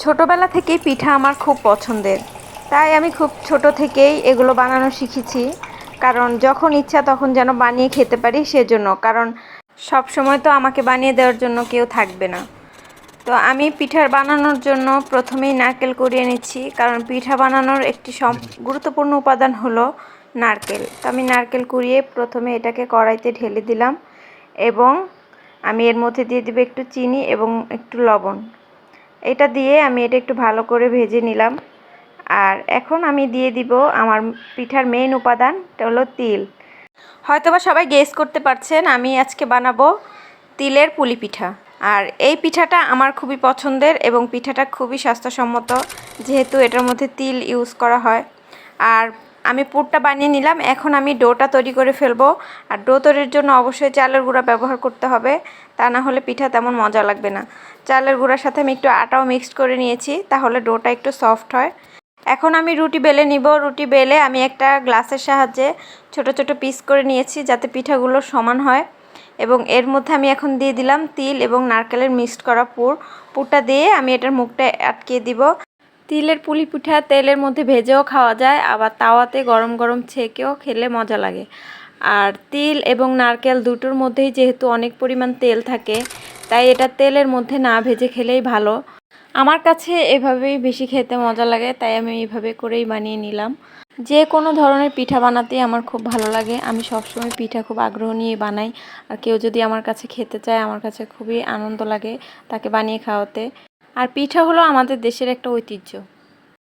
ছোটবেলা থেকেই পিঠা আমার খুব পছন্দের, তাই আমি খুব ছোট থেকেই এগুলো বানানো শিখেছি। কারণ যখন ইচ্ছা তখন যেন বানিয়ে খেতে পারি সেজন্য, কারণ সব সময় তো আমাকে বানিয়ে দেওয়ার জন্য কেউ থাকবে না। তো আমি পিঠা বানানোর জন্য প্রথমেই নারকেল কুড়িয়ে নিচ্ছি, কারণ পিঠা বানানোর একটি গুরুত্বপূর্ণ উপাদান হলো নারকেল। তো আমি নারকেল কুড়িয়ে প্রথমে এটাকে কড়াইতে ঢেলে দিলাম এবং আমি এর মধ্যে দিয়ে দিব একটু চিনি এবং একটু লবণ। এটা দিয়ে আমি এটা একটু ভালো করে ভেজে নিলাম। আর এখন আমি দিয়ে দিব আমার পিঠার মেইন উপাদান, এটা হলো তিল। হয়তোবা সবাই গেস করতে পারছেন আমি আজকে বানাবো তিলের পুলি পিঠা। আর এই পিঠাটা আমার খুবই পছন্দের এবং পিঠাটা খুবই স্বাস্থ্যসম্মত, যেহেতু এটার মধ্যে তিল ইউজ করা হয়। আর আমি পুরটা বানিয়ে নিলাম, এখন আমি ডোটা তৈরি করে ফেলবো। আর ডো তৈরির জন্য অবশ্যই চালের গুঁড়া ব্যবহার করতে হবে, তা না হলে পিঠা তেমন মজা লাগবে না। চালের গুঁড়ার সাথে আমি একটু আটাও মিক্সড করে নিয়েছি, তাহলে ডোটা একটু সফট হয়। এখন আমি রুটি বেলে নিব। রুটি বেলে আমি একটা গ্লাসের সাহায্যে ছোট ছোট পিস করে নিয়েছি, যাতে পিঠাগুলো সমান হয়। এবং এর মধ্যে আমি এখন দিয়ে দিলাম তিল এবং নারকেলের মিক্সড করা পুরটা দিয়ে আমি এটার মুখটা আটকে দিব। তিলের পুলি পিঠা তেলের মধ্যে ভেজেও খাওয়া যায়, আবার তাওয়াতে গরম গরম ছেঁকেও খেলে মজা লাগে। আর তিল এবং নারকেল দুটোর মধ্যেই যেহেতু অনেক পরিমাণ তেল থাকে, তাই এটা তেলের মধ্যে না ভেজে খেলেই ভালো। আমার কাছে এভাবেই বেশি খেতে মজা লাগে, তাই আমি এইভাবে করেই বানিয়ে নিলাম। যে কোনো ধরনের পিঠা বানাতেই আমার খুব ভালো লাগে। আমি সবসময় পিঠা খুব আগ্রহ নিয়ে বানাই। আর কেউ যদি আমার কাছে খেতে চায়, আমার কাছে খুবই আনন্দ লাগে তাকে বানিয়ে খাওয়াতে। আর পিঠা হলো আমাদের দেশের একটা ঐতিহ্য।